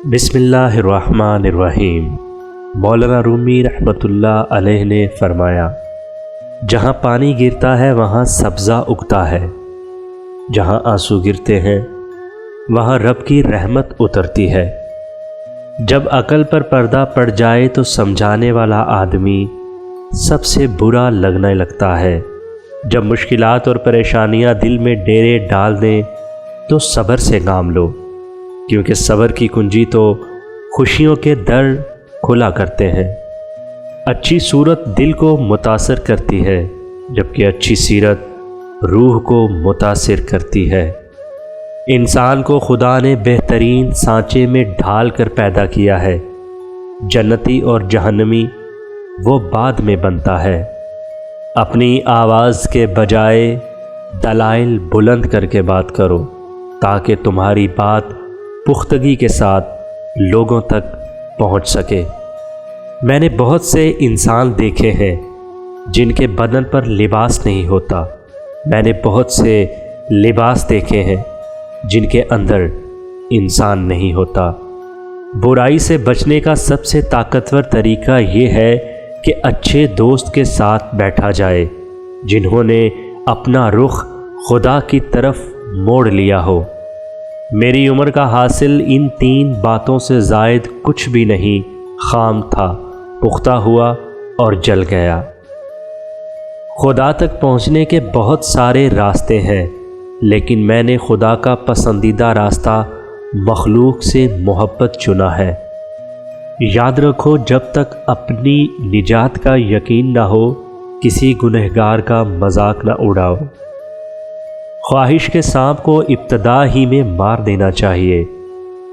بسم اللہ الرحمن الرحیم۔ مولانا رومی رحمۃ اللہ علیہ نے فرمایا، جہاں پانی گرتا ہے وہاں سبزہ اگتا ہے، جہاں آنسو گرتے ہیں وہاں رب کی رحمت اترتی ہے۔ جب عقل پر پردہ پڑ جائے تو سمجھانے والا آدمی سب سے برا لگنے لگتا ہے۔ جب مشکلات اور پریشانیاں دل میں ڈیرے ڈال دیں تو صبر سے کام لو، کیونکہ صبر کی کنجی تو خوشیوں کے در کھلا کرتے ہیں۔ اچھی صورت دل کو متاثر کرتی ہے، جبکہ اچھی سیرت روح کو متاثر کرتی ہے۔ انسان کو خدا نے بہترین سانچے میں ڈھال کر پیدا کیا ہے۔ جنتی اور جہنمی وہ بعد میں بنتا ہے۔ اپنی آواز کے بجائے دلائل بلند کر کے بات کرو، تاکہ تمہاری بات پختگی کے ساتھ لوگوں تک پہنچ سکے۔ میں نے بہت سے انسان دیکھے ہیں جن کے بدن پر لباس نہیں ہوتا۔ میں نے بہت سے لباس دیکھے ہیں جن کے اندر انسان نہیں ہوتا۔ برائی سے بچنے کا سب سے طاقتور طریقہ یہ ہے کہ اچھے دوست کے ساتھ بیٹھا جائے، جنہوں نے اپنا رخ خدا کی طرف موڑ لیا ہو۔ میری عمر کا حاصل ان 3 باتوں سے زائد کچھ بھی نہیں، خام تھا، پختہ ہوا اور جل گیا۔ خدا تک پہنچنے کے بہت سارے راستے ہیں، لیکن میں نے خدا کا پسندیدہ راستہ مخلوق سے محبت چنا ہے۔ یاد رکھو، جب تک اپنی نجات کا یقین نہ ہو، کسی گنہگار کا مذاق نہ اڑاؤ۔ خواہش کے سانپ کو ابتدا ہی میں مار دینا چاہیے۔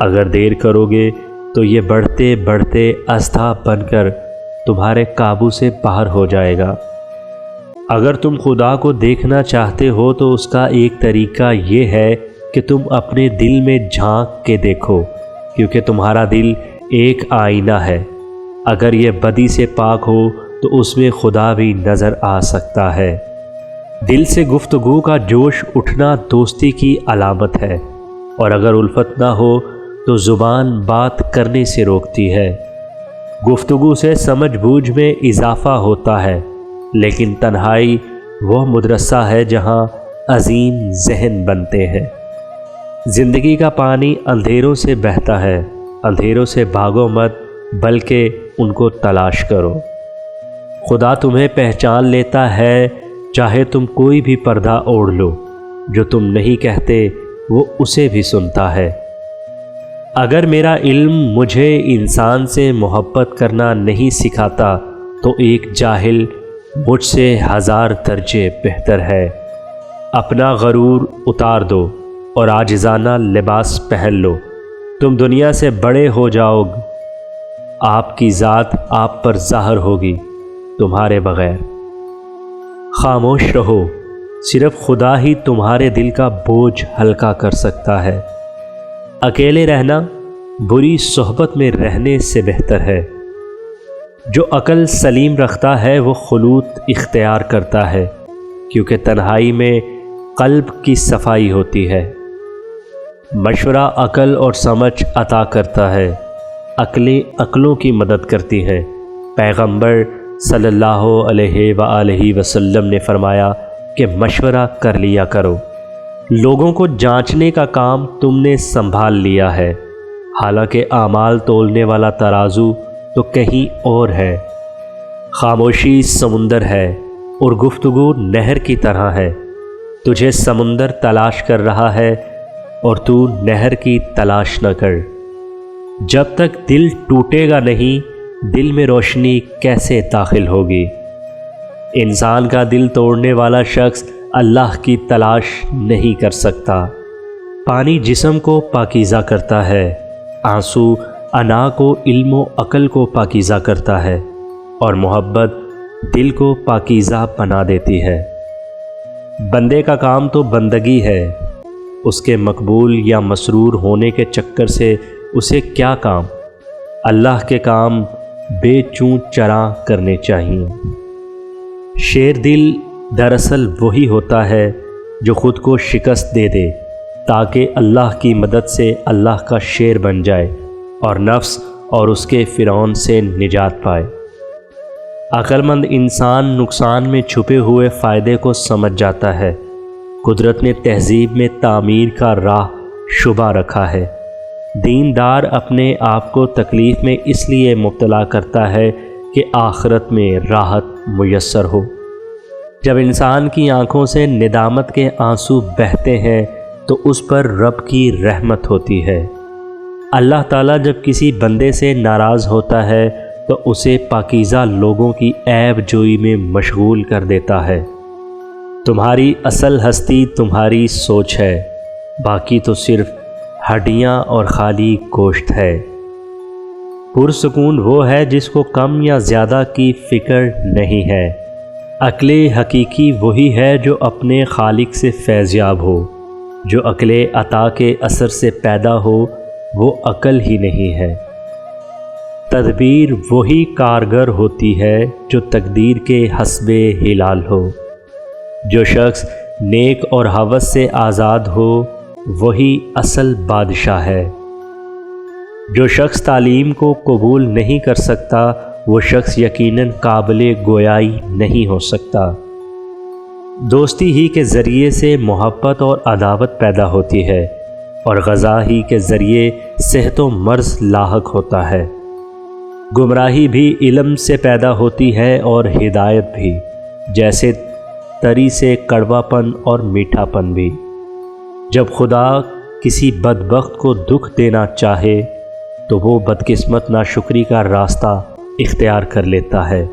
اگر دیر کرو گے تو یہ بڑھتے بڑھتے اژدھا بن کر تمہارے قابو سے باہر ہو جائے گا۔ اگر تم خدا کو دیکھنا چاہتے ہو تو اس کا ایک طریقہ یہ ہے کہ تم اپنے دل میں جھانک کے دیکھو، کیونکہ تمہارا دل ایک آئینہ ہے۔ اگر یہ بدی سے پاک ہو تو اس میں خدا بھی نظر آ سکتا ہے۔ دل سے گفتگو کا جوش اٹھنا دوستی کی علامت ہے، اور اگر الفت نہ ہو تو زبان بات کرنے سے روکتی ہے۔ گفتگو سے سمجھ بوجھ میں اضافہ ہوتا ہے، لیکن تنہائی وہ مدرسہ ہے جہاں عظیم ذہن بنتے ہیں۔ زندگی کا پانی اندھیروں سے بہتا ہے، اندھیروں سے بھاگو مت، بلکہ ان کو تلاش کرو۔ خدا تمہیں پہچان لیتا ہے، چاہے تم کوئی بھی پردہ اوڑھ لو۔ جو تم نہیں کہتے وہ اسے بھی سنتا ہے۔ اگر میرا علم مجھے انسان سے محبت کرنا نہیں سکھاتا تو ایک جاہل مجھ سے 1000 درجے بہتر ہے۔ اپنا غرور اتار دو اور عاجزانہ لباس پہن لو، تم دنیا سے بڑے ہو جاؤ گے۔ آپ کی ذات آپ پر ظاہر ہوگی، تمہارے بغیر۔ خاموش رہو، صرف خدا ہی تمہارے دل کا بوجھ ہلکا کر سکتا ہے۔ اکیلے رہنا بری صحبت میں رہنے سے بہتر ہے۔ جو عقل سلیم رکھتا ہے وہ خلوت اختیار کرتا ہے، کیونکہ تنہائی میں قلب کی صفائی ہوتی ہے۔ مشورہ عقل اور سمجھ عطا کرتا ہے، عقلیں عقلوں کی مدد کرتی ہیں۔ پیغمبر صلی اللہ علیہ وآلہ وسلم نے فرمایا کہ مشورہ کر لیا کرو۔ لوگوں کو جانچنے کا کام تم نے سنبھال لیا ہے، حالانکہ اعمال تولنے والا ترازو تو کہیں اور ہے۔ خاموشی سمندر ہے اور گفتگو نہر کی طرح ہے۔ تجھے سمندر تلاش کر رہا ہے اور تو نہر کی تلاش نہ کر۔ جب تک دل ٹوٹے گا نہیں، دل میں روشنی کیسے داخل ہوگی؟ انسان کا دل توڑنے والا شخص اللہ کی تلاش نہیں کر سکتا۔ پانی جسم کو پاکیزہ کرتا ہے، آنسو انا کو، علم و عقل کو پاکیزہ کرتا ہے، اور محبت دل کو پاکیزہ بنا دیتی ہے۔ بندے کا کام تو بندگی ہے، اس کے مقبول یا مسرور ہونے کے چکر سے اسے کیا کام؟ اللہ کے کام بے چوں چراں کرنے چاہیے۔ شیر دل دراصل وہی ہوتا ہے جو خود کو شکست دے دے، تاکہ اللہ کی مدد سے اللہ کا شیر بن جائے اور نفس اور اس کے فرعون سے نجات پائے۔ عقل مند انسان نقصان میں چھپے ہوئے فائدے کو سمجھ جاتا ہے۔ قدرت نے تہذیب میں تعمیر کا راہ شبہ رکھا ہے۔ دیندار اپنے آپ کو تکلیف میں اس لیے مبتلا کرتا ہے کہ آخرت میں راحت میسر ہو۔ جب انسان کی آنکھوں سے ندامت کے آنسو بہتے ہیں تو اس پر رب کی رحمت ہوتی ہے۔ اللہ تعالیٰ جب کسی بندے سے ناراض ہوتا ہے تو اسے پاکیزہ لوگوں کی عیب جوئی میں مشغول کر دیتا ہے۔ تمہاری اصل ہستی تمہاری سوچ ہے، باقی تو صرف ہڈیاں اور خالی گوشت ہے۔ پرسکون وہ ہے جس کو کم یا زیادہ کی فکر نہیں ہے۔ عقل حقیقی وہی ہے جو اپنے خالق سے فیضیاب ہو۔ جو عقل عطا کے اثر سے پیدا ہو وہ عقل ہی نہیں ہے۔ تدبیر وہی کارگر ہوتی ہے جو تقدیر کے حسب ہلال ہو۔ جو شخص نیک اور ہوس سے آزاد ہو وہی اصل بادشاہ ہے۔ جو شخص تعلیم کو قبول نہیں کر سکتا وہ شخص یقیناً قابل گویائی نہیں ہو سکتا۔ دوستی ہی کے ذریعے سے محبت اور عداوت پیدا ہوتی ہے، اور غذا ہی کے ذریعے صحت و مرض لاحق ہوتا ہے۔ گمراہی بھی علم سے پیدا ہوتی ہے اور ہدایت بھی، جیسے تری سے کڑوا پن اور میٹھا پن بھی۔ جب خدا کسی بدبخت کو دکھ دینا چاہے تو وہ بدقسمت ناشکری کا راستہ اختیار کر لیتا ہے۔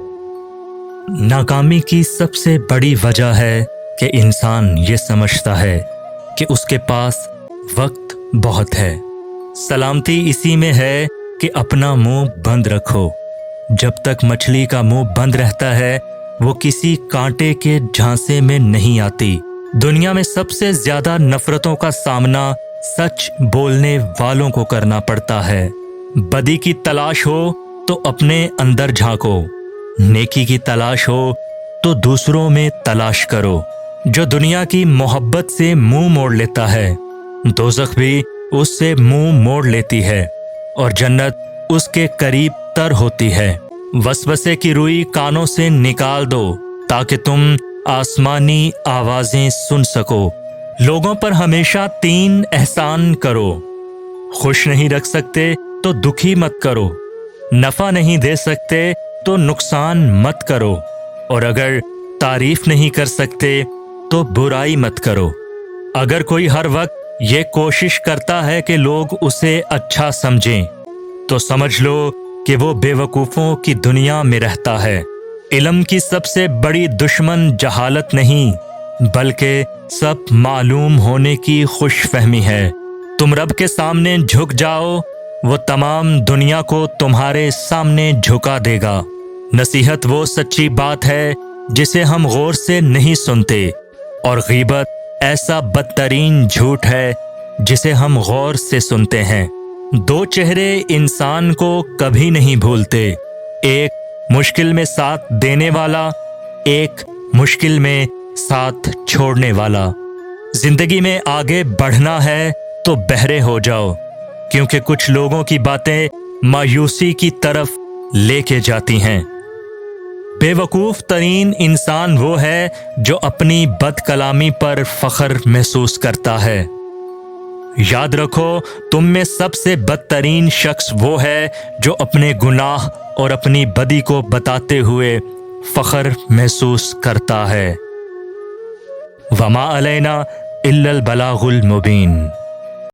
ناکامی کی سب سے بڑی وجہ ہے کہ انسان یہ سمجھتا ہے کہ اس کے پاس وقت بہت ہے۔ سلامتی اسی میں ہے کہ اپنا منہ بند رکھو۔ جب تک مچھلی کا منہ بند رہتا ہے وہ کسی کانٹے کے جھانسے میں نہیں آتی۔ دنیا میں سب سے زیادہ نفرتوں کا سامنا سچ بولنے والوں کو کرنا پڑتا ہے۔ بدی کی تلاش ہو تو اپنے اندر جھانکو، نیکی کی تلاش ہو تو دوسروں میں تلاش کرو۔ جو دنیا کی محبت سے منہ موڑ لیتا ہے دوزخ بھی اس سے منہ موڑ لیتی ہے، اور جنت اس کے قریب تر ہوتی ہے۔ وسوسے کی روئی کانوں سے نکال دو تاکہ تم آسمانی آوازیں سن سکو۔ لوگوں پر ہمیشہ 3 احسان کرو۔ خوش نہیں رکھ سکتے تو دکھی مت کرو، نفع نہیں دے سکتے تو نقصان مت کرو، اور اگر تعریف نہیں کر سکتے تو برائی مت کرو۔ اگر کوئی ہر وقت یہ کوشش کرتا ہے کہ لوگ اسے اچھا سمجھیں تو سمجھ لو کہ وہ بے وقوفوں کی دنیا میں رہتا ہے۔ علم کی سب سے بڑی دشمن جہالت نہیں بلکہ سب معلوم ہونے کی خوش فہمی ہے۔ تم رب کے سامنے جھک جاؤ، وہ تمام دنیا کو تمہارے سامنے جھکا دے گا۔ نصیحت وہ سچی بات ہے جسے ہم غور سے نہیں سنتے، اور غیبت ایسا بدترین جھوٹ ہے جسے ہم غور سے سنتے ہیں۔ 2 چہرے انسان کو کبھی نہیں بھولتے، ایک مشکل میں ساتھ دینے والا، ایک مشکل میں ساتھ چھوڑنے والا۔ زندگی میں آگے بڑھنا ہے تو بہرے ہو جاؤ، کیونکہ کچھ لوگوں کی باتیں مایوسی کی طرف لے کے جاتی ہیں۔ بے وقوف ترین انسان وہ ہے جو اپنی بد کلامی پر فخر محسوس کرتا ہے۔ یاد رکھو تم میں سب سے بدترین شخص وہ ہے جو اپنے گناہ اور اپنی بدی کو بتاتے ہوئے فخر محسوس کرتا ہے۔ وما علینا الا البلاغ المبین۔